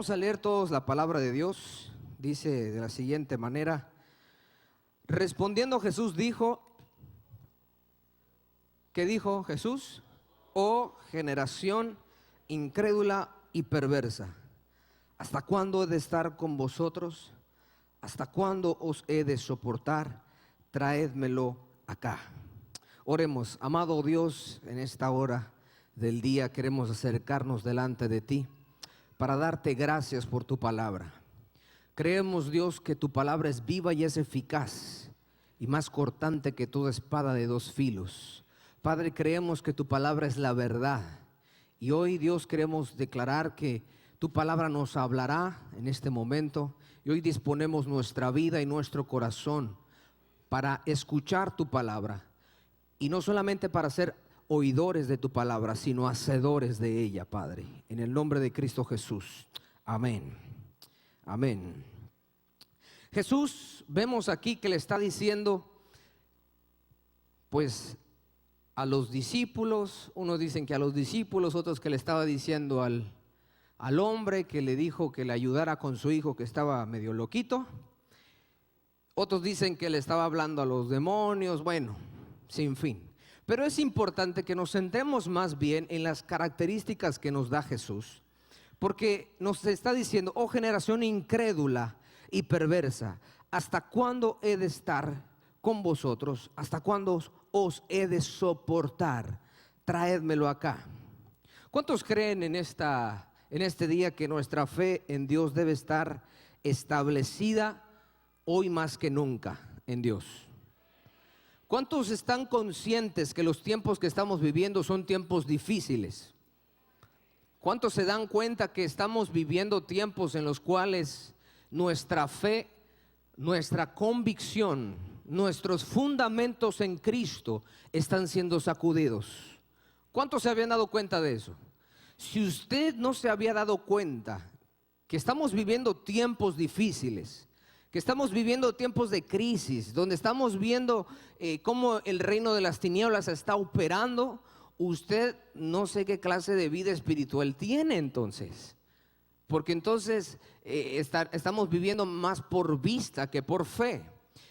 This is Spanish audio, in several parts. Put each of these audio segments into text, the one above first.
Vamos a leer todos la palabra de Dios. Dice de la siguiente manera: respondiendo Jesús dijo, ¿qué dijo Jesús? Oh generación incrédula y perversa, ¿hasta cuándo he de estar con vosotros? ¿Hasta cuándo os he de soportar? Traédmelo acá. Oremos. Amado Dios, en esta hora del día queremos acercarnos delante de ti para darte gracias por tu palabra. Creemos, Dios, que tu palabra es viva y es eficaz y más cortante que toda espada de dos filos. Padre, creemos que tu palabra es la verdad, y hoy, Dios, queremos declarar que tu palabra nos hablará en este momento, y hoy disponemos nuestra vida y nuestro corazón para escuchar tu palabra, y no solamente para ser oidores de tu palabra, sino hacedores de ella, Padre, en el nombre de Cristo Jesús. Amén. Amén. Jesús, vemos aquí que le está diciendo, pues, a los discípulos. Unos dicen que a los discípulos, otros que le estaba diciendo al hombre que le dijo que le ayudara con su hijo que estaba medio loquito. Otros dicen que le estaba hablando a los demonios. Bueno, sin fin. Pero es importante que nos centremos más bien en las características que nos da Jesús, porque nos está diciendo: oh generación incrédula y perversa, ¿hasta cuándo he de estar con vosotros? ¿Hasta cuándo os he de soportar? Traédmelo acá. ¿Cuántos creen en este día que nuestra fe en Dios debe estar establecida hoy más que nunca en Dios? ¿Cuántos están conscientes que los tiempos que estamos viviendo son tiempos difíciles? ¿Cuántos se dan cuenta que estamos viviendo tiempos en los cuales nuestra fe, nuestra convicción, nuestros fundamentos en Cristo están siendo sacudidos? ¿Cuántos se habían dado cuenta de eso? Si usted no se había dado cuenta que estamos viviendo tiempos difíciles, que estamos viviendo tiempos de crisis, donde estamos viendo cómo el reino de las tinieblas está operando, usted no sé qué clase de vida espiritual tiene entonces. Porque entonces estamos viviendo más por vista que por fe.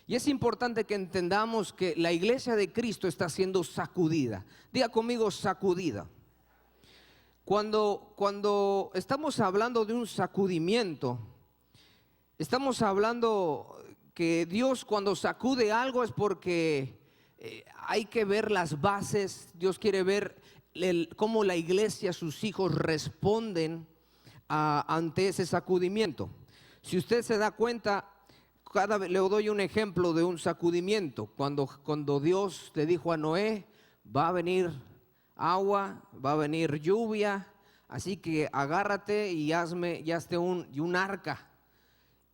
Y es importante que entendamos que la iglesia de Cristo está siendo sacudida. Diga conmigo: sacudida. Cuando estamos hablando de un sacudimiento, estamos hablando que Dios, cuando sacude algo, es porque hay que ver las bases. Dios quiere ver cómo la iglesia, sus hijos, responden ante ese sacudimiento. Si usted se da cuenta, le doy un ejemplo de un sacudimiento. Cuando Dios le dijo a Noé: va a venir agua, va a venir lluvia, así que agárrate y hazte un arca.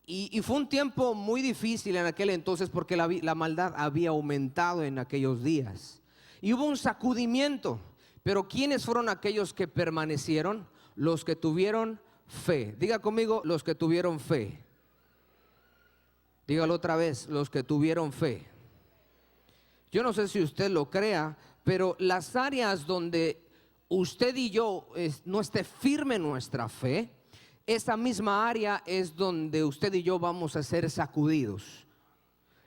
Y fue un tiempo muy difícil en aquel entonces, porque la maldad había aumentado en aquellos días. Y hubo un sacudimiento. Pero ¿quiénes fueron aquellos que permanecieron? Los que tuvieron fe. Diga conmigo: los que tuvieron fe. Dígalo otra vez: los que tuvieron fe. Yo no sé si usted lo crea, pero las áreas donde usted y yo no esté firme nuestra fe, esa misma área es donde usted y yo vamos a ser sacudidos.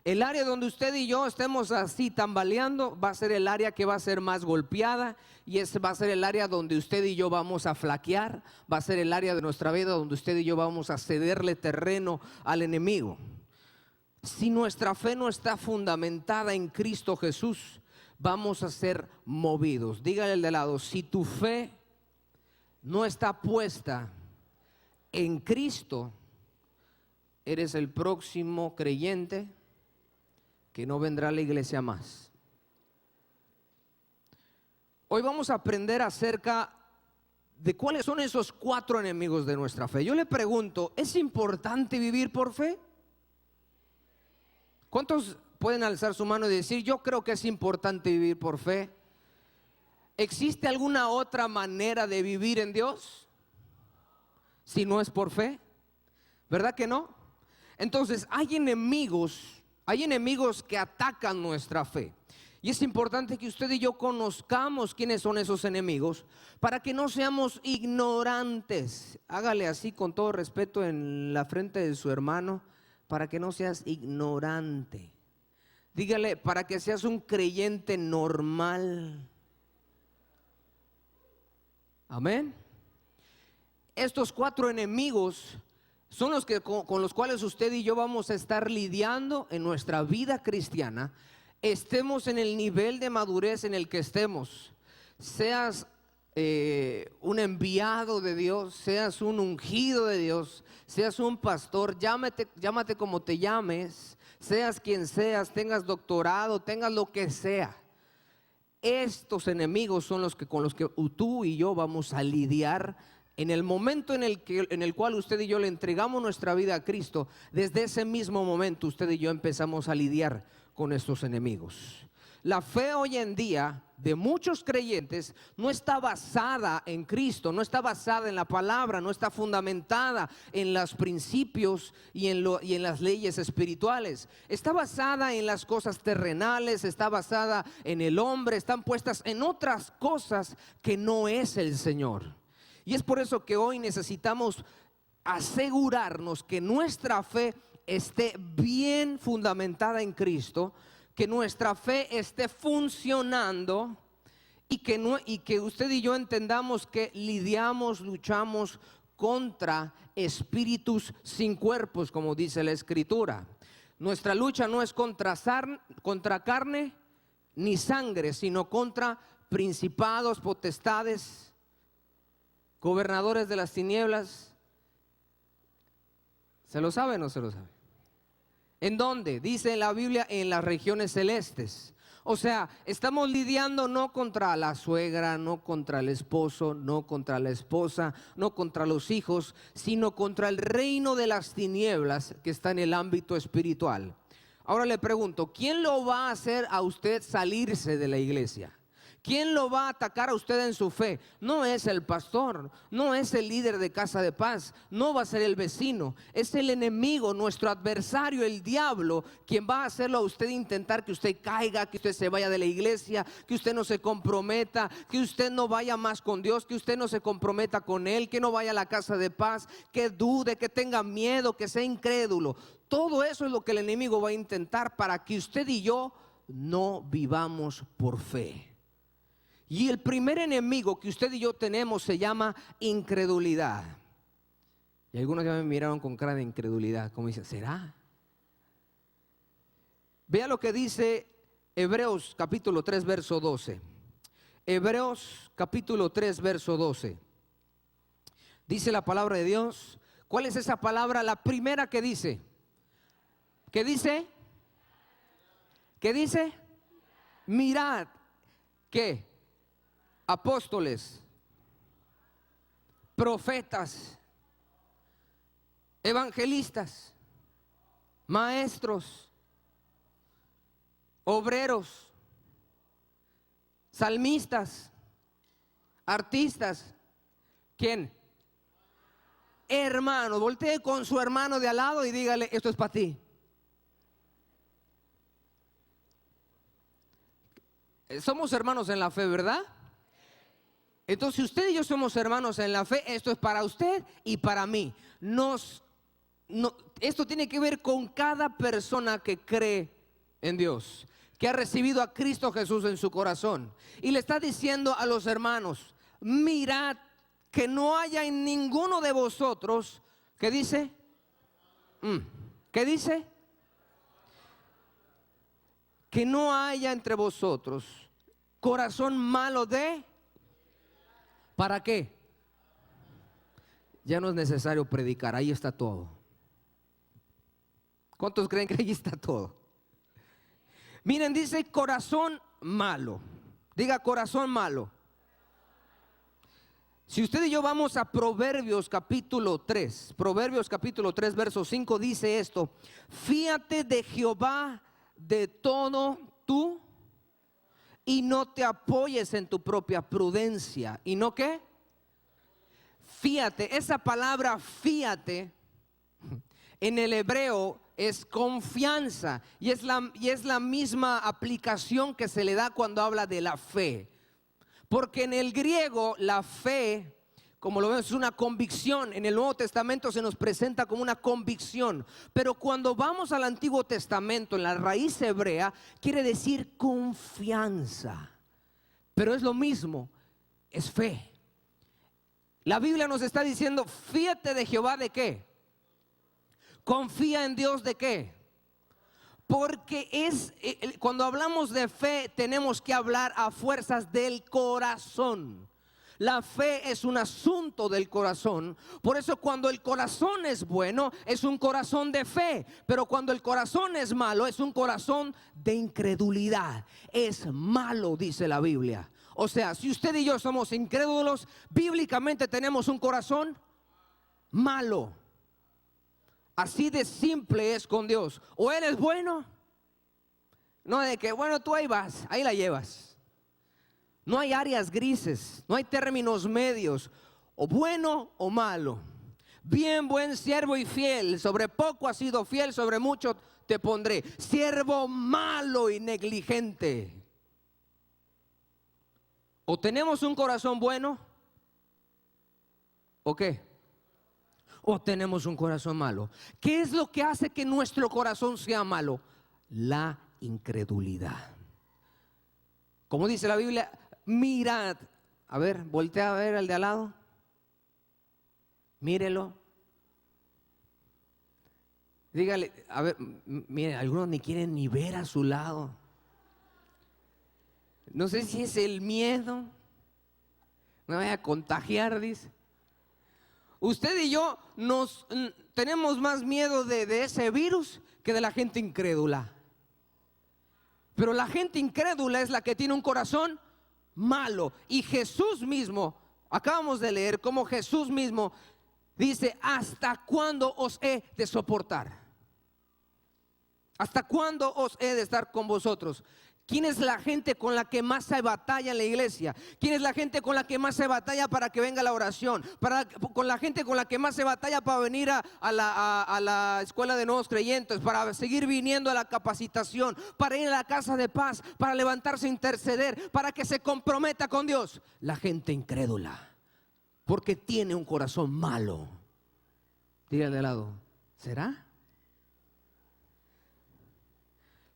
El área donde usted y yo estemos así tambaleando va a ser el área que va a ser más golpeada, y va a ser el área donde usted y yo vamos a flaquear. Va a ser el área de nuestra vida donde usted y yo vamos a cederle terreno al enemigo. Si nuestra fe no está fundamentada en Cristo Jesús, vamos a ser movidos. Dígale al de lado: si tu fe no está puesta en Cristo, eres el próximo creyente que no vendrá a la iglesia más. Hoy vamos a aprender acerca de cuáles son esos 4 enemigos de nuestra fe. Yo le pregunto: ¿es importante vivir por fe? ¿Cuántos pueden alzar su mano y decir: yo creo que es importante vivir por fe? ¿Existe alguna otra manera de vivir en Dios si no es por fe? ¿Verdad que no? Entonces hay enemigos que atacan nuestra fe. Y es importante que usted y yo conozcamos quiénes son esos enemigos para que no seamos ignorantes. Hágale así con todo respeto en la frente de su hermano, para que no seas ignorante. Dígale, para que seas un creyente normal. Amén. Estos 4 enemigos son los que con los cuales usted y yo vamos a estar lidiando en nuestra vida cristiana. Estemos en el nivel de madurez en el que estemos, seas un enviado de Dios, seas un ungido de Dios, seas un pastor, llámate como te llames, seas quien seas, tengas doctorado, tengas lo que sea. Estos enemigos son los que con los que tú y yo vamos a lidiar en el momento en el cual usted y yo le entregamos nuestra vida a Cristo. Desde ese mismo momento usted y yo empezamos a lidiar con estos enemigos. La fe hoy en día de muchos creyentes no está basada en Cristo, no está basada en la palabra, no está fundamentada en los principios y en las leyes espirituales. Está basada en las cosas terrenales, está basada en el hombre, están puestas en otras cosas que no es el Señor. Y es por eso que hoy necesitamos asegurarnos que nuestra fe esté bien fundamentada en Cristo, que nuestra fe esté funcionando y que usted y yo entendamos que luchamos contra espíritus sin cuerpos, como dice la Escritura. Nuestra lucha no es contra carne ni sangre, sino contra principados, potestades, gobernadores de las tinieblas. ¿Se lo sabe o no se lo sabe? ¿En dónde? Dice en la Biblia, en las regiones celestes. O sea, estamos lidiando no contra la suegra, no contra el esposo, no contra la esposa, no contra los hijos, sino contra el reino de las tinieblas que está en el ámbito espiritual. Ahora le pregunto, ¿quién lo va a hacer a usted salirse de la iglesia? ¿Quién lo va a atacar a usted en su fe? No es el pastor, no es el líder de Casa de Paz, no va a ser el vecino, es el enemigo, nuestro adversario, el diablo, quien va a hacerlo a usted intentar que usted caiga, que usted se vaya de la iglesia, que usted no se comprometa, que usted no vaya más con Dios, que usted no se comprometa con Él, que no vaya a la Casa de Paz, que dude, que tenga miedo, que sea incrédulo. Todo eso es lo que el enemigo va a intentar para que usted y yo no vivamos por fe. Y el primer enemigo que usted y yo tenemos se llama incredulidad. Y algunos ya me miraron con cara de incredulidad, como dicen, ¿será? Vea lo que dice Hebreos capítulo 3 verso 12. Hebreos capítulo 3 verso 12. Dice la palabra de Dios. ¿Cuál es esa palabra? La primera que dice. ¿Qué dice? ¿Qué dice? Mirad. ¿Qué? Apóstoles, profetas, evangelistas, maestros, obreros, salmistas, artistas. ¿Quién? Hermano. Voltee con su hermano de al lado y dígale, esto es para ti. Somos hermanos en la fe, ¿verdad? Entonces, si usted y yo somos hermanos en la fe, esto es para usted y para mí. Esto tiene que ver con cada persona que cree en Dios, que ha recibido a Cristo Jesús en su corazón. Y le está diciendo a los hermanos, mirad que no haya en ninguno de vosotros, ¿qué dice? ¿Qué dice? Que no haya entre vosotros corazón malo de... ¿Para qué? Ya no es necesario predicar, ahí está todo. ¿Cuántos creen que ahí está todo? Miren, dice corazón malo. Diga corazón malo. Si usted y yo vamos a Proverbios capítulo 3, verso 5, dice esto: fíate de Jehová de todo tú y no te apoyes en tu propia prudencia. ¿Y no qué? Fíate. Esa palabra fíate en el hebreo es confianza. Y es la misma aplicación que se le da cuando habla de la fe. Porque en el griego la fe, como lo vemos, es una convicción. En el Nuevo Testamento se nos presenta como una convicción. Pero cuando vamos al Antiguo Testamento, en la raíz hebrea, quiere decir confianza. Pero es lo mismo, es fe. La Biblia nos está diciendo, fíate de Jehová, ¿de qué? Confía en Dios, ¿de qué? Porque cuando hablamos de fe tenemos que hablar a fuerzas del corazón. La fe es un asunto del corazón. Por eso cuando el corazón es bueno, es un corazón de fe. Pero cuando el corazón es malo, es un corazón de incredulidad. Es malo, dice la Biblia. O sea, si usted y yo somos incrédulos, bíblicamente tenemos un corazón malo. Así de simple es con Dios. O eres bueno, no de que, bueno, tú ahí vas, ahí la llevas. No hay áreas grises, no hay términos medios, o bueno o malo. Bien, buen siervo y fiel, sobre poco has sido fiel, sobre mucho te pondré. Siervo malo y negligente. O tenemos un corazón bueno, ¿o qué? O tenemos un corazón malo. ¿Qué es lo que hace que nuestro corazón sea malo? La incredulidad. Como dice la Biblia, mirad. A ver, voltea a ver al de al lado. Mírelo. Dígale, a ver, mire, algunos ni quieren ni ver a su lado. No sé si es el miedo. Me vaya a contagiar, dice. Usted y yo tenemos más miedo de ese virus que de la gente incrédula. Pero la gente incrédula es la que tiene un corazón malo. Y Jesús mismo, acabamos de leer cómo Jesús mismo dice, ¿hasta cuándo os he de soportar? ¿Hasta cuándo os he de estar con vosotros? ¿Quién es la gente con la que más se batalla en la iglesia? ¿Quién es la gente con la que más se batalla para que venga la oración? Con la gente con la que más se batalla para venir a la escuela de nuevos creyentes, para seguir viniendo a la capacitación, para ir a la casa de paz, para levantarse a interceder, para que se comprometa con Dios. La gente incrédula, porque tiene un corazón malo. Dígale de lado, ¿será?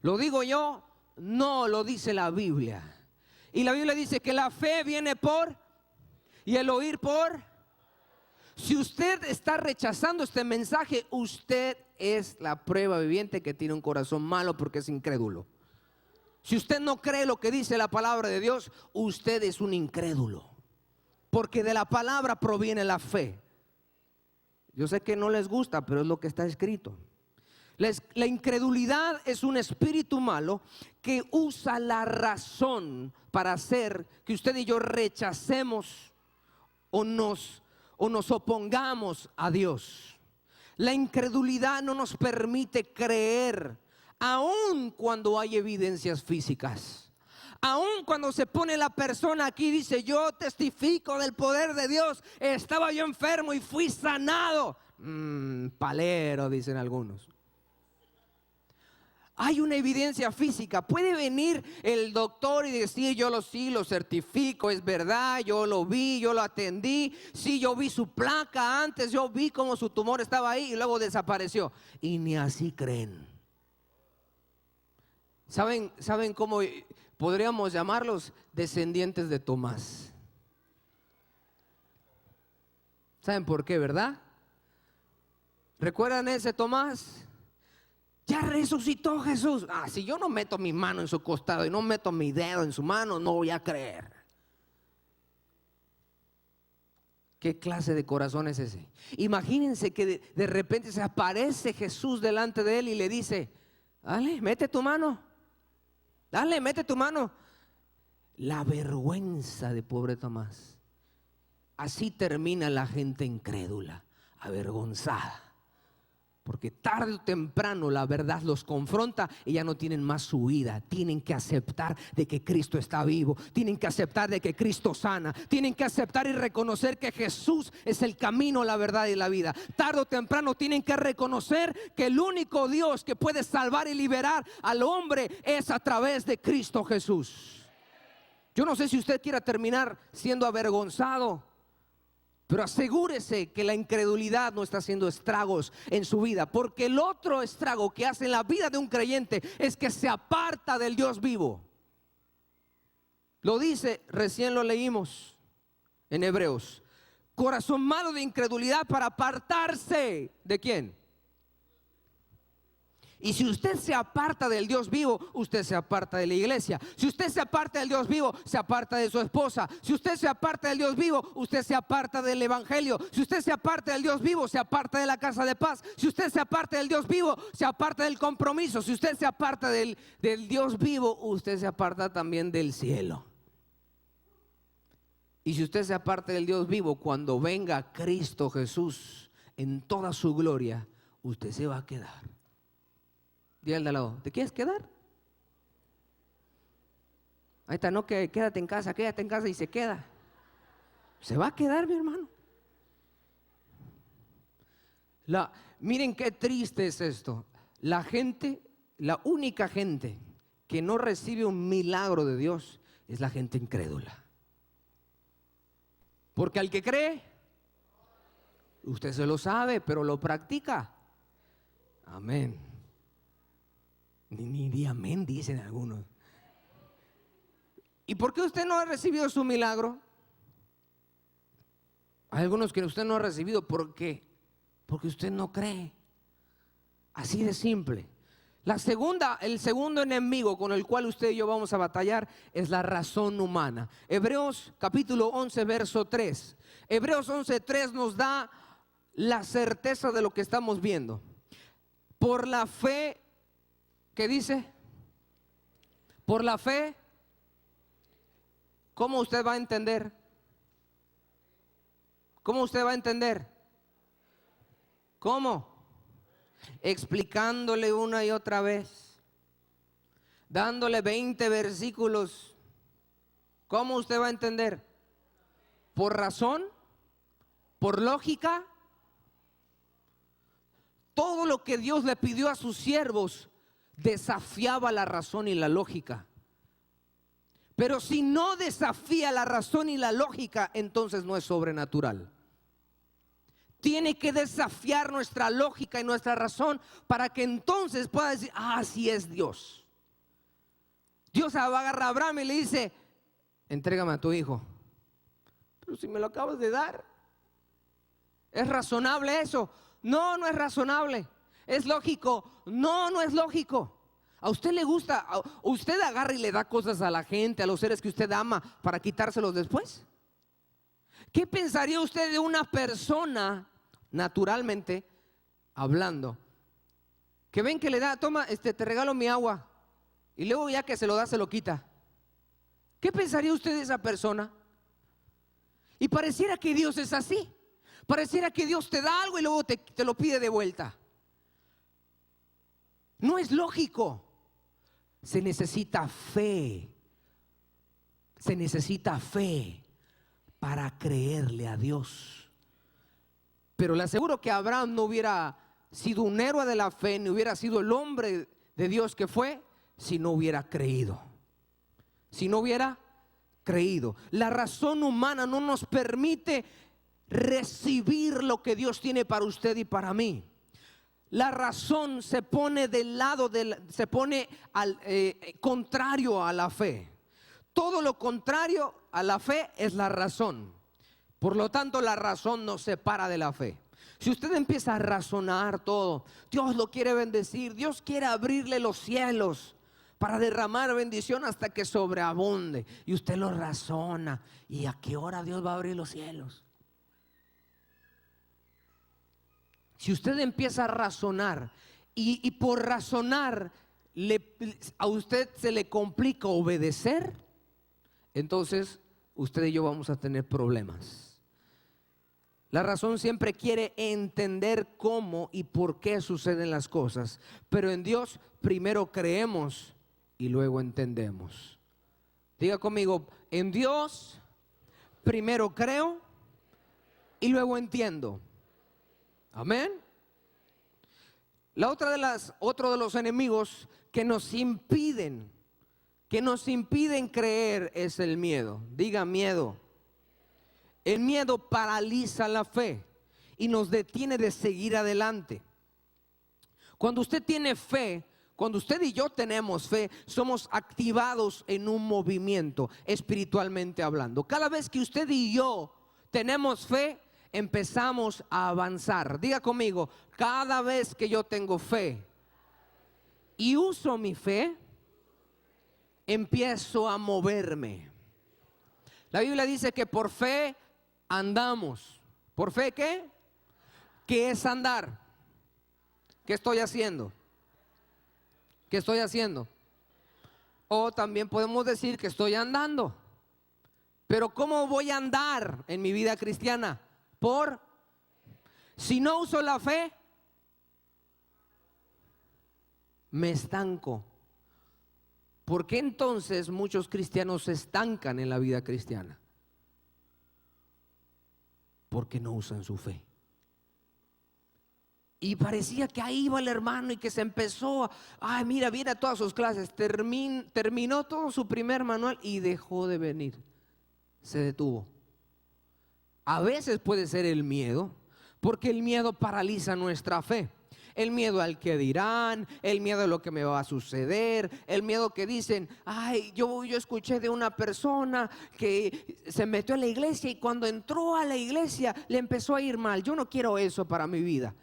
¿Lo digo yo? No, lo dice la Biblia. Y la Biblia dice que la fe viene por y el oír por. Si usted está rechazando este mensaje, usted es la prueba viviente que tiene un corazón malo porque es incrédulo. Si usted no cree lo que dice la palabra de Dios, usted es un incrédulo. Porque de la palabra proviene la fe. Yo sé que no les gusta, pero es lo que está escrito. La incredulidad es un espíritu malo que usa la razón para hacer que usted y yo rechacemos o nos opongamos a Dios. La incredulidad no nos permite creer, aun cuando hay evidencias físicas. Aun cuando se pone la persona aquí y dice, yo testifico del poder de Dios, estaba yo enfermo y fui sanado. Palero, dicen algunos. Hay una evidencia física. Puede venir el doctor y decir, yo sí lo certifico, es verdad, yo lo vi, yo lo atendí, sí, yo vi su placa antes, yo vi cómo su tumor estaba ahí y luego desapareció. Y ni así creen. ¿Saben cómo podríamos llamarlos? Descendientes de Tomás. ¿Saben por qué, verdad? ¿Recuerdan ese Tomás? Ya resucitó Jesús. Si yo no meto mi mano en su costado y no meto mi dedo en su mano, no voy a creer. ¿Qué clase de corazón es ese? Imagínense que de repente se aparece Jesús delante de él y le dice, dale, mete tu mano. Dale, mete tu mano. La vergüenza de pobre Tomás. Así termina la gente incrédula, avergonzada. Porque tarde o temprano la verdad los confronta y ya no tienen más su huida. Tienen que aceptar de que Cristo está vivo. Tienen que aceptar de que Cristo sana. Tienen que aceptar y reconocer que Jesús es el camino, la verdad y la vida. Tarde o temprano tienen que reconocer que el único Dios que puede salvar y liberar al hombre es a través de Cristo Jesús. Yo no sé si usted quiera terminar siendo avergonzado, pero asegúrese que la incredulidad no está haciendo estragos en su vida, porque el otro estrago que hace en la vida de un creyente es que se aparta del Dios vivo. Lo dice, recién lo leímos en Hebreos: corazón malo de incredulidad para apartarse ¿de quién? Y si usted se aparta del Dios vivo, usted se aparta de la iglesia. Si usted se aparta del Dios vivo, se aparta de su esposa. Si usted se aparta del Dios vivo, usted se aparta del evangelio. Si usted se aparta del Dios vivo, se aparta de la casa de paz. Si usted se aparta del Dios vivo, se aparta del compromiso. Si usted se aparta del Dios vivo, usted se aparta también del cielo. Y si usted se aparta del Dios vivo, cuando venga Cristo Jesús en toda su gloria, usted se va a quedar. Dile al de al lado: ¿te quieres quedar? Ahí está, no, que quédate en casa y se queda. Se va a quedar, mi hermano. Miren qué triste es esto. La gente, la única gente que no recibe un milagro de Dios es la gente incrédula. Porque al que cree, usted se lo sabe, pero lo practica. Amén. Ni di amén, dicen algunos. ¿Y por qué usted no ha recibido su milagro? Hay algunos que usted no ha recibido. ¿Por qué? Porque usted no cree. Así de simple. El segundo enemigo con el cual usted y yo vamos a batallar es la razón humana. Hebreos capítulo 11 verso 3. Hebreos 11:3 nos da la certeza de lo que estamos viendo. Por la fe, ¿qué dice? Por la fe. ¿Cómo usted va a entender? ¿Cómo usted va a entender? ¿Cómo? Explicándole una y otra vez, dándole 20 versículos. ¿Cómo usted va a entender? ¿Por razón? ¿Por lógica? Todo lo que Dios le pidió a sus siervos desafiaba la razón y la lógica. Pero si no desafía la razón y la lógica, entonces no es sobrenatural. Tiene que desafiar nuestra lógica y nuestra razón para que entonces pueda decir: así es Dios. Dios agarra a Abraham y le dice: entrégame a tu hijo. Pero si me lo acabas de dar. ¿Es razonable eso? No, no es razonable. ¿Es lógico? No, no es lógico. ¿A usted le gusta? ¿Usted agarra y le da cosas a la gente, a los seres que usted ama, para quitárselos después? ¿Qué pensaría usted de una persona, naturalmente hablando, que ven que le da: toma, te regalo mi agua, y luego ya que se lo da, se lo quita? ¿Qué pensaría usted de esa persona? Y pareciera que Dios es así. Pareciera que Dios te da algo y luego te lo pide de vuelta. No es lógico. Se necesita fe. Se necesita fe para creerle a Dios. Pero le aseguro que Abraham no hubiera sido un héroe de la fe, ni hubiera sido el hombre de Dios que fue, si no hubiera creído. Si no hubiera creído. La razón humana no nos permite recibir lo que Dios tiene para usted y para mí. La razón se pone del lado se pone al contrario a la fe. Todo lo contrario a la fe es la razón. Por lo tanto, la razón nos separa de la fe. Si usted empieza a razonar todo: Dios lo quiere bendecir, Dios quiere abrirle los cielos para derramar bendición hasta que sobreabunde, y usted lo razona: ¿y a qué hora Dios va a abrir los cielos? Si usted empieza a razonar y por razonar a usted se le complica obedecer, entonces usted y yo vamos a tener problemas. La razón siempre quiere entender cómo y por qué suceden las cosas, pero en Dios primero creemos y luego entendemos. Diga conmigo, en Dios primero creo y luego entiendo. Amén. Otro de los enemigos que nos impiden creer es el miedo. Diga miedo. El miedo paraliza la fe y nos detiene de seguir adelante. Cuando usted tiene fe, cuando usted y yo tenemos fe, somos activados en un movimiento espiritualmente hablando. Cada vez que usted y yo tenemos fe, empezamos a avanzar. Diga conmigo, cada vez que yo tengo fe y uso mi fe, empiezo a moverme. La Biblia dice que por fe andamos. ¿Por fe qué? ¿Qué es andar? ¿Qué estoy haciendo? ¿Qué estoy haciendo? O también podemos decir que estoy andando. Pero ¿cómo voy a andar en mi vida cristiana? Si no uso la fe, me estanco. ¿Por qué entonces muchos cristianos se estancan en la vida cristiana? Porque no usan su fe. Y parecía que ahí iba el hermano y que se empezó, ay mira, viene a todas sus clases, terminó todo su primer manual y dejó de venir, se detuvo. A veces puede ser el miedo, porque el miedo paraliza nuestra fe. El miedo al que dirán, el miedo a lo que me va a suceder, el miedo que dicen, ay, yo escuché de una persona que se metió en la iglesia y cuando entró a la iglesia le empezó a ir mal. Yo no quiero eso para mi vida.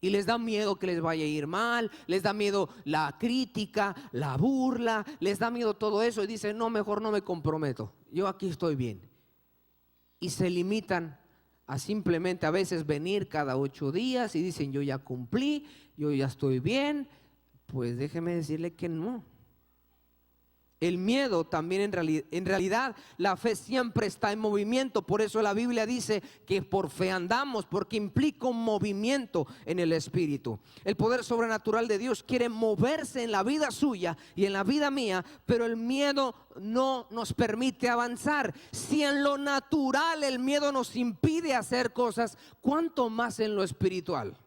Y les da miedo que les vaya a ir mal, les da miedo la crítica, la burla, les da miedo todo eso y dicen, no, mejor no me comprometo, yo aquí estoy bien. Y se limitan a simplemente a veces venir cada 8 días y dicen yo ya cumplí, yo ya estoy bien. Pues déjeme decirle que no. El miedo también en realidad la fe siempre está en movimiento. Por eso la Biblia dice que por fe andamos, porque implica un movimiento en el espíritu. El poder sobrenatural de Dios quiere moverse en la vida suya y en la vida mía, pero el miedo no nos permite avanzar. Si en lo natural el miedo nos impide hacer cosas, ¿cuánto más en lo espiritual?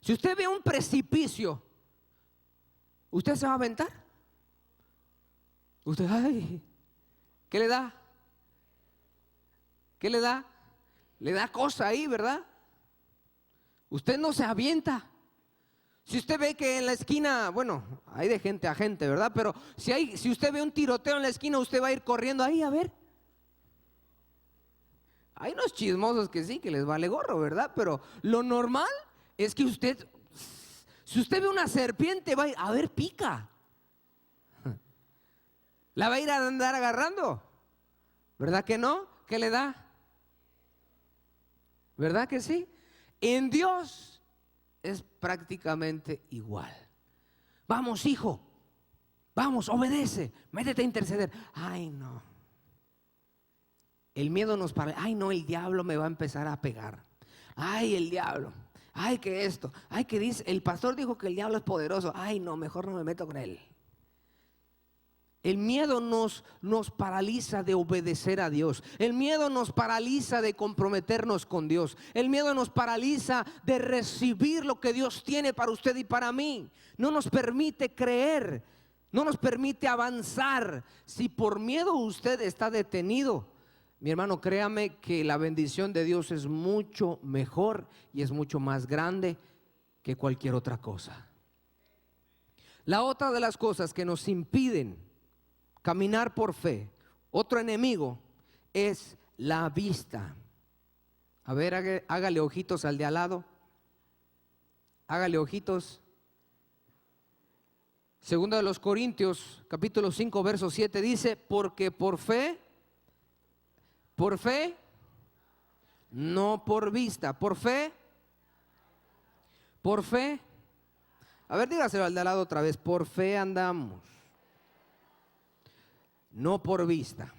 Si usted ve un precipicio, ¿usted se va a aventar? Usted, ay, ¿qué le da? ¿Qué le da? Le da cosa ahí, ¿verdad? Usted no se avienta. Si usted ve que en la esquina, bueno, hay de gente a gente, ¿verdad? Pero si usted ve un tiroteo en la esquina, usted va a ir corriendo ahí a ver. Hay unos chismosos que sí, que les vale gorro, ¿verdad? Pero lo normal es que si usted ve una serpiente, va a ver, pica. ¿La va a ir a andar agarrando? ¿Verdad que no? ¿Qué le da? ¿Verdad que sí? En Dios es prácticamente igual. Vamos, hijo, vamos, obedece, métete a interceder. Ay, no. El miedo nos para. Ay, no, el diablo me va a empezar a pegar. Ay, el diablo. Ay, que esto. Ay, que dice, el pastor dijo que el diablo es poderoso. Ay, no, mejor no me meto con él. El miedo nos paraliza de obedecer a Dios. El miedo nos paraliza de comprometernos con Dios. El miedo nos paraliza de recibir lo que Dios tiene para usted y para mí. No nos permite creer, no nos permite avanzar. Si por miedo usted está detenido, mi hermano, créame que la bendición de Dios es mucho mejor y es mucho más grande que cualquier otra cosa. La otra de las cosas que nos impiden caminar por fe, otro enemigo, es la vista. A ver, hágale ojitos al de al lado. Hágale ojitos. Segunda de los Corintios, capítulo 5, verso 7 dice, porque por fe, no por vista, por fe. A ver, dígaselo al de al lado otra vez, por fe andamos. No por vista.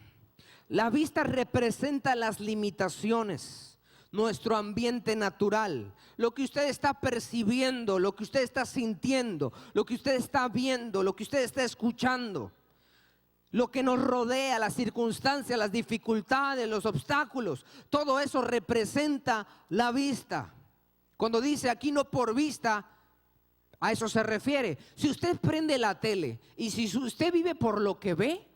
La vista representa las limitaciones, nuestro ambiente natural, lo que usted está percibiendo, lo que usted está sintiendo, lo que usted está viendo, lo que usted está escuchando, lo que nos rodea, las circunstancias, las dificultades, los obstáculos, todo eso representa la vista. Cuando dice aquí no por vista, a eso se refiere. Si usted prende la tele y si usted vive por lo que ve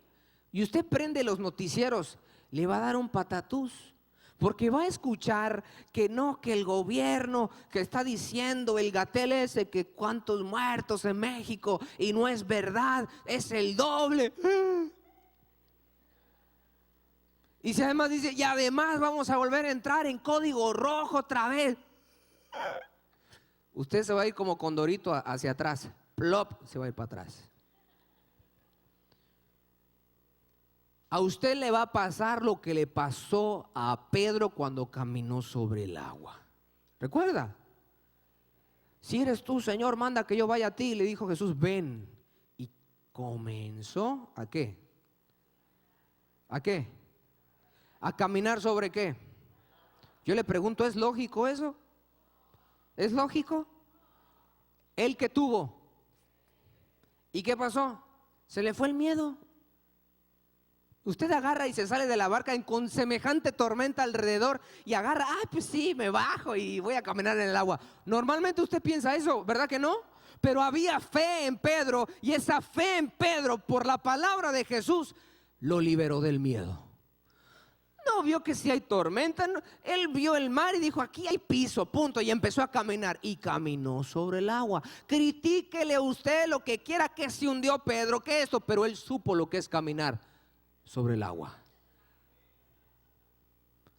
y usted prende los noticieros, le va a dar un patatús. Porque va a escuchar que no, que el gobierno que está diciendo el Gatell ese, que cuántos muertos en México, y no es verdad, es el doble. Y si además dice, y además vamos a volver a entrar en código rojo otra vez, usted se va a ir como condorito hacia atrás, plop, se va a ir para atrás. A usted le va a pasar lo que le pasó a Pedro cuando caminó sobre el agua. ¿Recuerda? Si eres tú, Señor, manda que yo vaya a ti. Le dijo Jesús, ven. Y comenzó, ¿a qué? ¿A qué? ¿A caminar sobre qué? Yo le pregunto, ¿es lógico eso? ¿Es lógico? ¿Él que tuvo? ¿Y qué pasó? Se le fue el miedo. Usted agarra y se sale de la barca con semejante tormenta alrededor y agarra, pues sí, me bajo y voy a caminar en el agua. Normalmente usted piensa eso, ¿verdad que no? Pero había fe en Pedro y esa fe en Pedro por la palabra de Jesús lo liberó del miedo. No vio que si hay tormenta, él vio el mar y dijo, aquí hay piso, punto, y empezó a caminar y caminó sobre el agua. Critíquele usted lo que quiera, que se hundió Pedro, que esto, pero él supo lo que es caminar sobre el agua.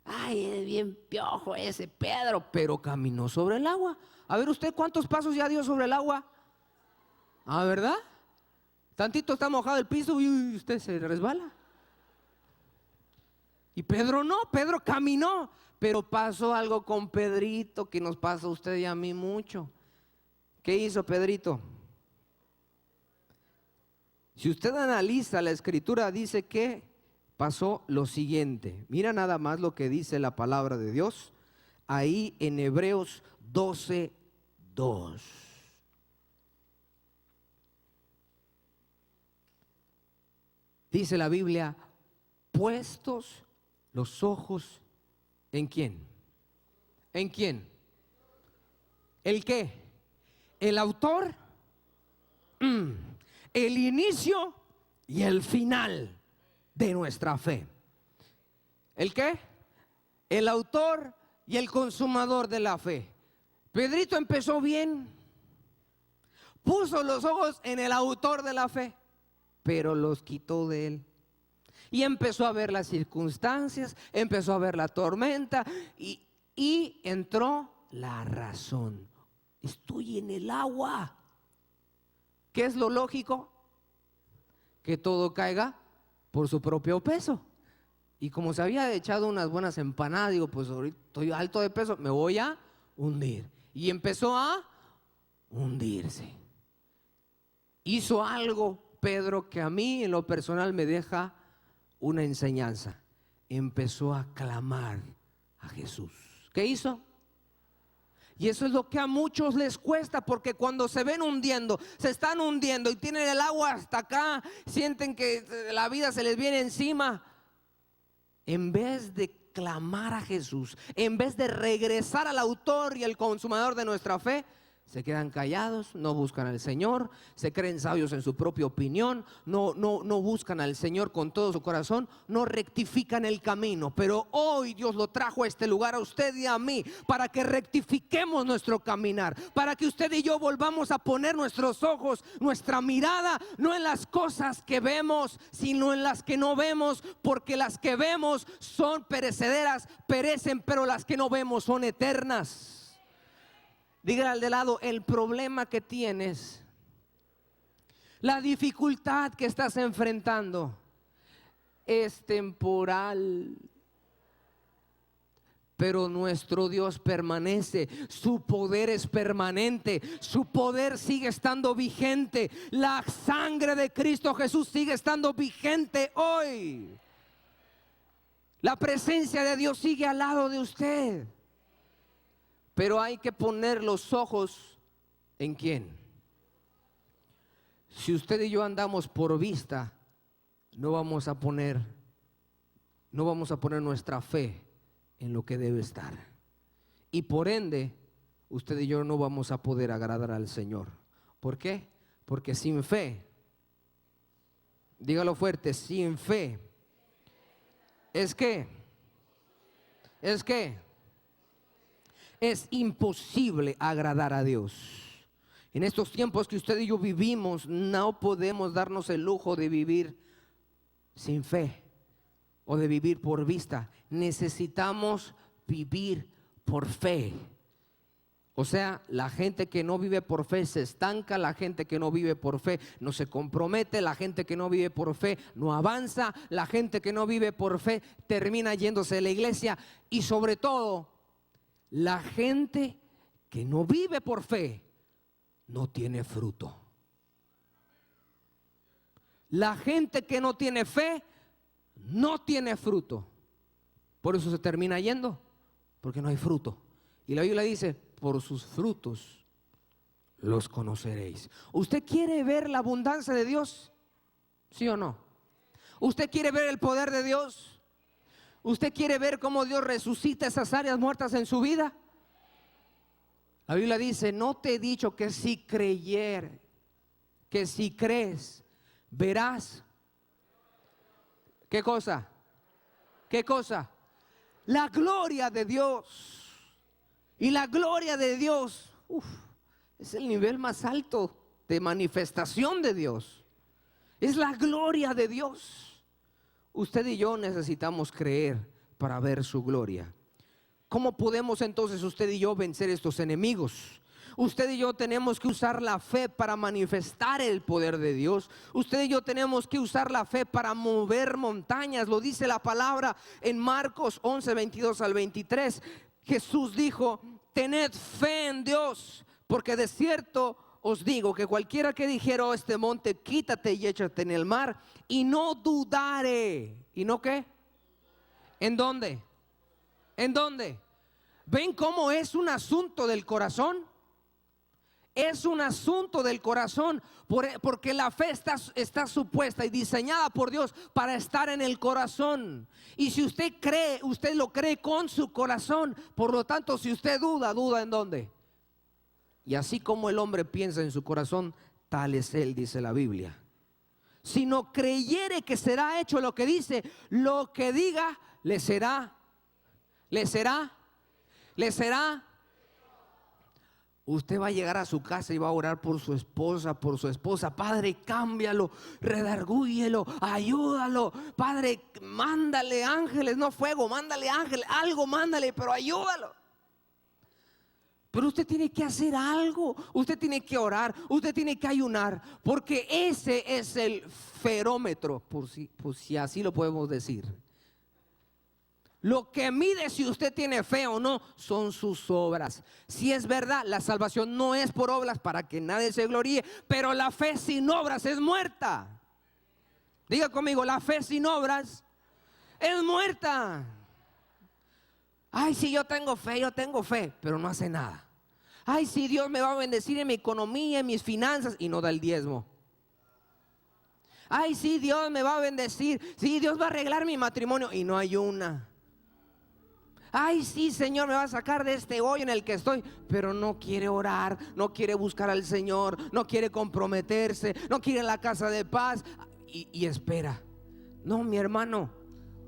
Ay, es bien piojo ese Pedro, pero caminó sobre el agua. A ver usted, ¿cuántos pasos ya dio sobre el agua? Ah, ¿verdad? Tantito está mojado el piso y usted se resbala. Y Pedro no, Pedro caminó. Pero pasó algo con Pedrito que nos pasa a usted y a mí mucho. ¿Qué hizo Pedrito? Si usted analiza la escritura, dice que pasó lo siguiente. Mira nada más lo que dice la palabra de Dios ahí en Hebreos 12:2. Dice la Biblia, puestos los ojos ¿en quién? ¿En quién? ¿El qué? ¿El autor? El inicio y el final de nuestra fe. ¿El qué? El autor y el consumador de la fe. Pedrito empezó bien, puso los ojos en el autor de la fe, pero los quitó de él. Y empezó a ver las circunstancias, empezó a ver la tormenta y entró la razón. Estoy en el agua. ¿Qué es lo lógico? Que todo caiga por su propio peso. Y como se había echado unas buenas empanadas, digo, pues ahorita estoy alto de peso, me voy a hundir. Y empezó a hundirse. Hizo algo, Pedro, que a mí en lo personal me deja una enseñanza. Empezó a clamar a Jesús. ¿Qué hizo? Y eso es lo que a muchos les cuesta, porque cuando se ven hundiendo, se están hundiendo y tienen el agua hasta acá, sienten que la vida se les viene encima. En vez de clamar a Jesús, en vez de regresar al autor y al consumador de nuestra fe, se quedan callados, no buscan al Señor, se creen sabios en su propia opinión, no buscan al Señor con todo su corazón, no rectifican el camino. Pero hoy Dios lo trajo a este lugar, a usted y a mí, para que rectifiquemos nuestro caminar, para que usted y yo volvamos a poner nuestros ojos, nuestra mirada, no en las cosas que vemos, sino en las que no vemos, porque las que vemos son perecederas, perecen, pero las que no vemos son eternas. Dígale al de lado, el problema que tienes, la dificultad que estás enfrentando es temporal. Pero nuestro Dios permanece, su poder es permanente, su poder sigue estando vigente. La sangre de Cristo Jesús sigue estando vigente hoy. La presencia de Dios sigue al lado de usted. Pero hay que poner los ojos ¿en quién? Si usted y yo andamos por vista, no vamos a poner nuestra fe en lo que debe estar. Y por ende, usted y yo no vamos a poder agradar al Señor. ¿Por qué? Porque sin fe, dígalo fuerte, sin fe, es imposible agradar a Dios. En estos tiempos que usted y yo vivimos, no podemos darnos el lujo de vivir sin fe o de vivir por vista. Necesitamos vivir por fe. O sea, la gente que no vive por fe se estanca, la gente que no vive por fe no se compromete, la gente que no vive por fe no avanza, la gente que no vive por fe termina yéndose de la iglesia, y sobre todo, la gente que no vive por fe no tiene fruto. La gente que no tiene fe no tiene fruto. Por eso se termina yendo, porque no hay fruto. Y la Biblia dice: por sus frutos los conoceréis. ¿Usted quiere ver la abundancia de Dios? ¿Sí o no? ¿Usted quiere ver el poder de Dios? ¿Usted quiere ver cómo Dios resucita esas áreas muertas en su vida? La Biblia dice: no te he dicho que si creyeres, que si crees, verás. ¿Qué cosa? ¿Qué cosa? La gloria de Dios. Y la gloria de Dios, es el nivel más alto de manifestación de Dios. Es la gloria de Dios. Usted y yo necesitamos creer para ver su gloria. ¿Cómo podemos entonces usted y yo vencer estos enemigos? Usted y yo tenemos que usar la fe para manifestar el poder de Dios. Usted y yo tenemos que usar la fe para mover montañas. Lo dice la palabra en Marcos 11, 22 al 23. Jesús dijo: tened fe en Dios, porque de cierto os digo que cualquiera que dijera a este monte: quítate y échate en el mar, y no dudare. ¿Y no qué? ¿En dónde? ¿En dónde? ¿Ven cómo es un asunto del corazón? Es un asunto del corazón, porque la fe está supuesta y diseñada por Dios para estar en el corazón. Y si usted cree, usted lo cree con su corazón. Por lo tanto, si usted duda, ¿duda en dónde? Y así como el hombre piensa en su corazón, tal es él, dice la Biblia. Si no creyere que será hecho lo que dice, lo que diga, le será. Usted va a llegar a su casa y va a orar por su esposa. Padre, cámbialo, redargúyelo, ayúdalo. Padre, mándale ángeles, no fuego, mándale ángeles, algo mándale, pero ayúdalo. Pero usted tiene que hacer algo, usted tiene que orar, usted tiene que ayunar, porque ese es el ferómetro, por si así lo podemos decir. Lo que mide si usted tiene fe o no son sus obras. Si es verdad, la salvación no es por obras para que nadie se gloríe, pero la fe sin obras es muerta. Diga conmigo: la fe sin obras es muerta. Ay, si yo tengo fe, pero no hace nada. Ay, si Dios me va a bendecir en mi economía, en mis finanzas, y no da el diezmo. Ay, si Dios me va a bendecir, si Dios va a arreglar mi matrimonio, y no ayuna. Ay, sí, Señor, me va a sacar de este hoyo en el que estoy, pero no quiere orar, no quiere buscar al Señor, no quiere comprometerse, no quiere la casa de paz y espera. No, mi hermano,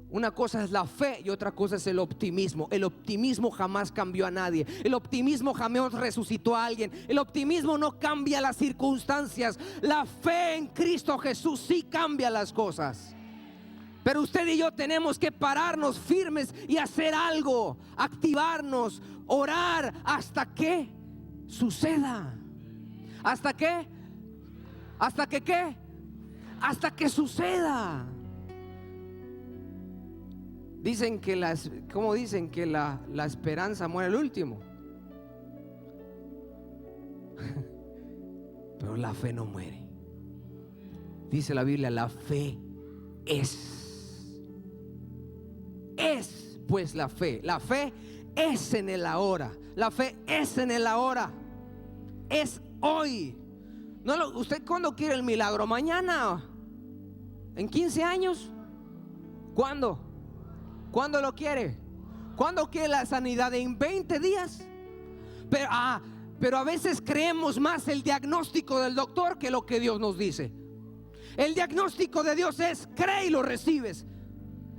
una cosa es la fe y otra cosa es el optimismo. El optimismo jamás cambió a nadie. El optimismo jamás resucitó a alguien. El optimismo no cambia las circunstancias. La fe en Cristo Jesús sí cambia las cosas. Pero usted y yo tenemos que pararnos firmes y hacer algo, activarnos, orar hasta que suceda. ¿Hasta qué? ¿Hasta que qué? Hasta que suceda. Dicen que la esperanza muere al último. Pero la fe no muere. Dice la Biblia: la fe es pues la fe. La fe es en el ahora. La fe es en el ahora. Es hoy. ¿Usted cuándo quiere el milagro? ¿Mañana? ¿En 15 años? ¿Cuándo? ¿Cuándo lo quiere? ¿Cuándo quiere la sanidad? ¿En 20 días? Pero a veces creemos más el diagnóstico del doctor que lo que Dios nos dice. El diagnóstico de Dios es: cree y lo recibes.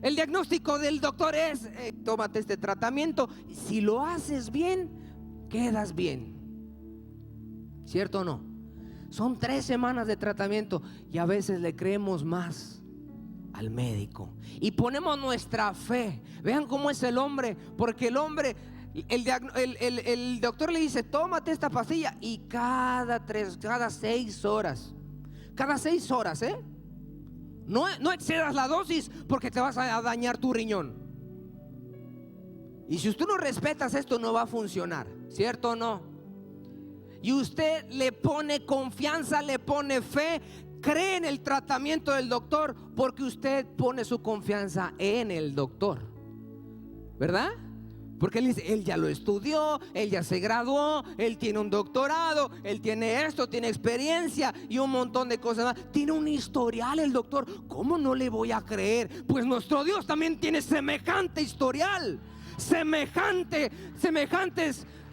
El diagnóstico del doctor es: tómate este tratamiento. Si lo haces bien, quedas bien. ¿Cierto o no? Son 3 semanas de tratamiento y a veces le creemos más al médico y ponemos nuestra fe. Vean cómo es el hombre, porque el hombre, el doctor le dice: tómate esta pastilla, y cada 6 horas, no excedas la dosis porque te vas a dañar tu riñón. Y si usted no respetas esto, no va a funcionar, ¿cierto o no? Y usted le pone confianza, le pone fe, cree en el tratamiento del doctor, porque usted pone su confianza en el doctor, ¿verdad? Porque él dice: él ya lo estudió, él ya se graduó, él tiene un doctorado, él tiene esto, tiene experiencia y un montón de cosas más. Tiene un historial el doctor. ¿Cómo no le voy a creer? Pues nuestro Dios también tiene semejante historial, semejantes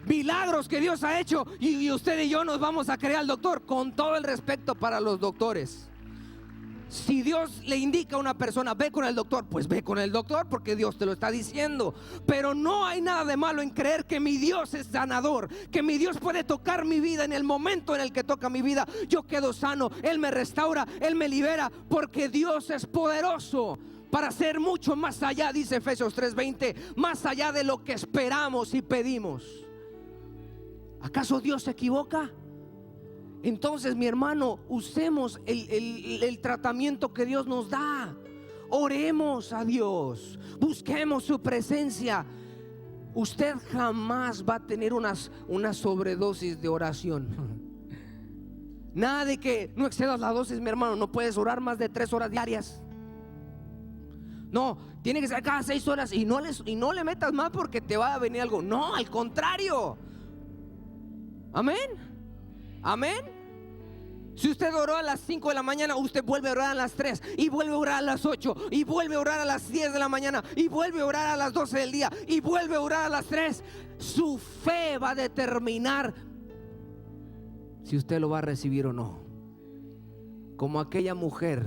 milagros que Dios ha hecho, y usted y yo nos vamos a creer al doctor, con todo el respeto para los doctores. Si Dios le indica a una persona: ve con el doctor, pues ve con el doctor, porque Dios te lo está diciendo. Pero no hay nada de malo en creer que mi Dios es sanador, que mi Dios puede tocar mi vida. En el momento en el que toca mi vida, yo quedo sano. Él me restaura, Él me libera, porque Dios es poderoso para hacer mucho más allá, dice Efesios 3:20, más allá de lo que esperamos y pedimos. ¿Acaso Dios se equivoca? Entonces, mi hermano, usemos el tratamiento que Dios nos da. Oremos a Dios, busquemos su presencia. Usted jamás va a tener una sobredosis de oración. Nada de que no excedas la dosis, mi hermano. No puedes orar más de 3 horas diarias. No, tiene que ser cada 6 horas, y no le metas más porque te va a venir algo. No, al contrario. Amén. Amén. Si usted oró a las 5 de la mañana, usted vuelve a orar a las 3, y vuelve a orar a las 8, y vuelve a orar a las 10 de la mañana, y vuelve a orar a las 12 del día, y vuelve a orar a las 3. Su fe va a determinar si usted lo va a recibir o no. Como aquella mujer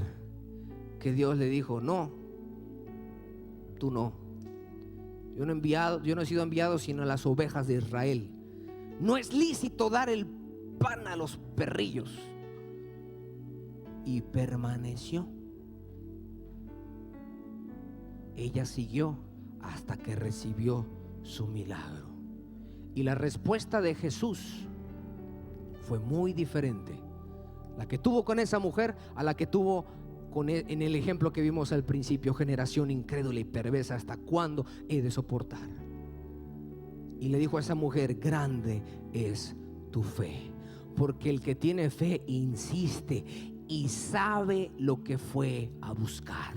que Dios le dijo: no, tú no. Yo no he sido enviado sino a las ovejas de Israel. No es lícito dar el pan a los perrillos. Y permaneció. Ella siguió hasta que recibió su milagro. Y la respuesta de Jesús fue muy diferente, la que tuvo con esa mujer a la que tuvo en el ejemplo que vimos al principio: generación incrédula y perversa, ¿hasta cuándo he de soportar? Y le dijo a esa mujer: grande es tu fe, porque el que tiene fe insiste y sabe lo que fue a buscar.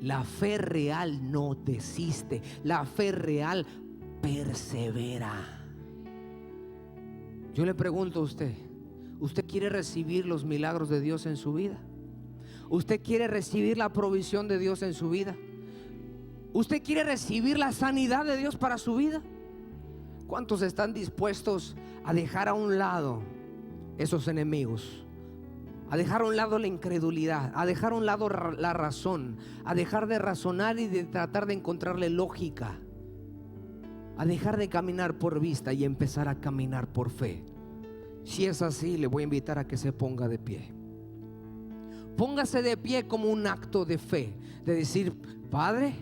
La fe real no desiste, la fe real persevera. Yo le pregunto a usted: ¿usted quiere recibir los milagros de Dios en su vida? ¿Usted quiere recibir la provisión de Dios en su vida? ¿Usted quiere recibir la sanidad de Dios para su vida? ¿Cuántos están dispuestos a dejar a un lado esos enemigos? A dejar a un lado la incredulidad, a dejar a un lado la razón, a dejar de razonar y de tratar de encontrarle lógica, a dejar de caminar por vista y empezar a caminar por fe? Si es así, le voy a invitar a que se ponga de pie. Póngase de pie como un acto de fe, de decir: Padre,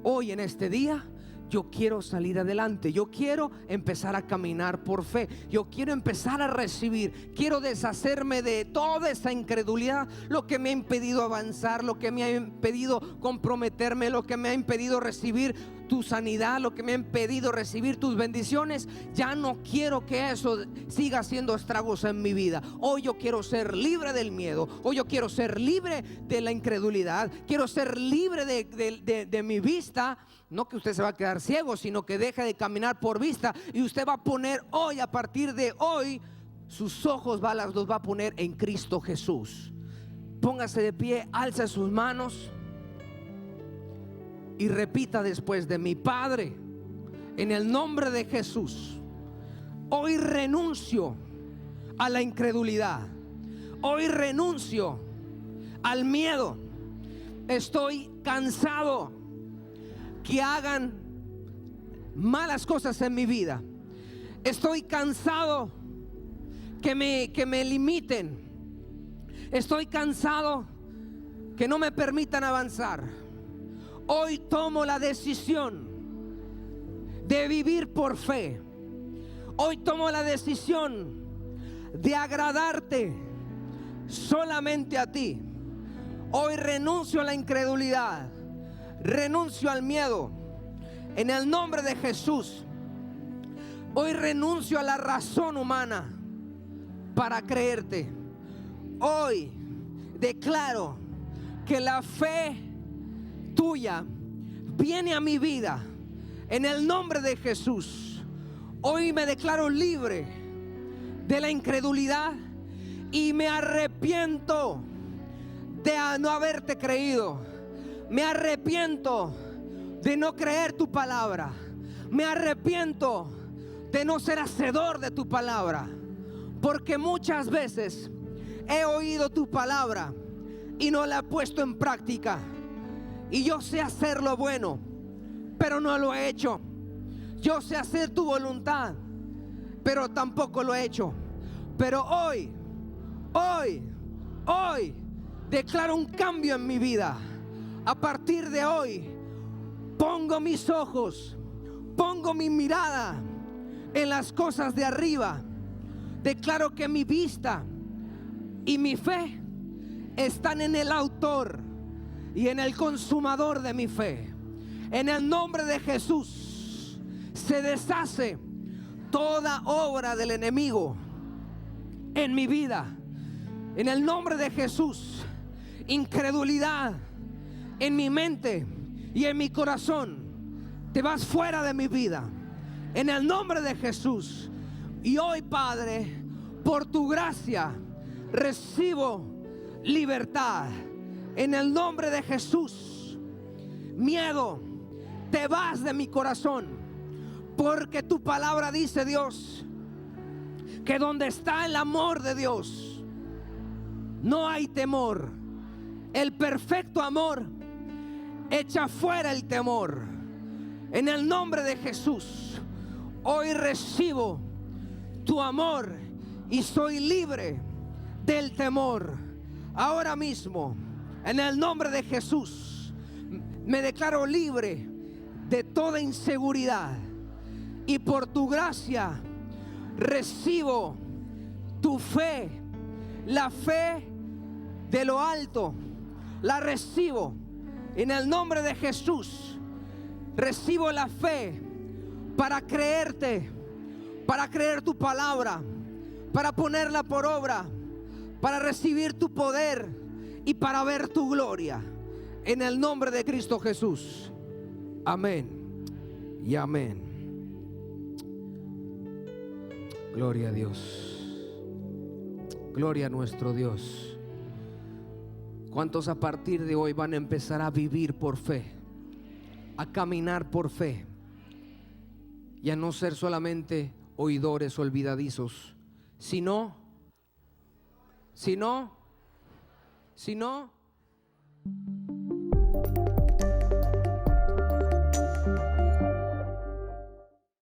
hoy en este día yo quiero salir adelante, yo quiero empezar a caminar por fe, yo quiero empezar a recibir, quiero deshacerme de toda esa incredulidad, lo que me ha impedido avanzar, lo que me ha impedido comprometerme, lo que me ha impedido recibir tu sanidad, lo que me ha impedido recibir tus bendiciones, ya no quiero que eso siga haciendo estragos en mi vida. Hoy yo quiero ser libre del miedo. Hoy yo quiero ser libre de la incredulidad. Quiero ser libre de mi vista. No que usted se va a quedar ciego, sino que deje de caminar por vista. Y usted va a poner hoy, a partir de hoy, sus ojos los va a poner en Cristo Jesús. Póngase de pie, alza sus manos y repita después de mí: Padre, en el nombre de Jesús, hoy renuncio a la incredulidad. Hoy renuncio al miedo. Estoy cansado que hagan malas cosas en mi vida. Estoy cansado que me limiten. Estoy cansado que no me permitan avanzar. Hoy tomo la decisión de vivir por fe. Hoy tomo la decisión de agradarte solamente a ti. Hoy renuncio a la incredulidad, renuncio al miedo, en el nombre de Jesús. Hoy renuncio a la razón humana para creerte. Hoy declaro que la fe tuya viene a mi vida en el nombre de Jesús. Hoy me declaro libre de la incredulidad y me arrepiento de no haberte creído. Me arrepiento de no creer tu palabra. Me arrepiento de no ser hacedor de tu palabra, porque muchas veces he oído tu palabra y no la he puesto en práctica. Y yo sé hacer lo bueno, pero no lo he hecho. Yo sé hacer tu voluntad, pero tampoco lo he hecho. Pero hoy declaro un cambio en mi vida. A partir de hoy pongo mis ojos, pongo mi mirada en las cosas de arriba. Declaro que mi vista y mi fe están en el autor y en el consumador de mi fe. En el nombre de Jesús se deshace toda obra del enemigo en mi vida. En el nombre de Jesús, incredulidad en mi mente y en mi corazón, te vas fuera de mi vida. En el nombre de Jesús. Y hoy, Padre, por tu gracia recibo libertad. En el nombre de Jesús. Miedo, te vas de mi corazón, porque tu palabra dice, Dios, que donde está el amor de Dios no hay temor. El perfecto amor echa fuera el temor. En el nombre de Jesús, hoy recibo tu amor y soy libre del temor. Ahora mismo, en el nombre de Jesús, me declaro libre de toda inseguridad. Y por tu gracia recibo tu fe, la fe de lo alto. La recibo en el nombre de Jesús. Recibo la fe para creerte, para creer tu palabra, para ponerla por obra, para recibir tu poder y para ver tu gloria. En el nombre de Cristo Jesús. Amén y amén. Gloria a Dios. Gloria a nuestro Dios. ¿Cuántos a partir de hoy van a empezar a vivir por fe, a caminar por fe y a no ser solamente oidores olvidadizos, sino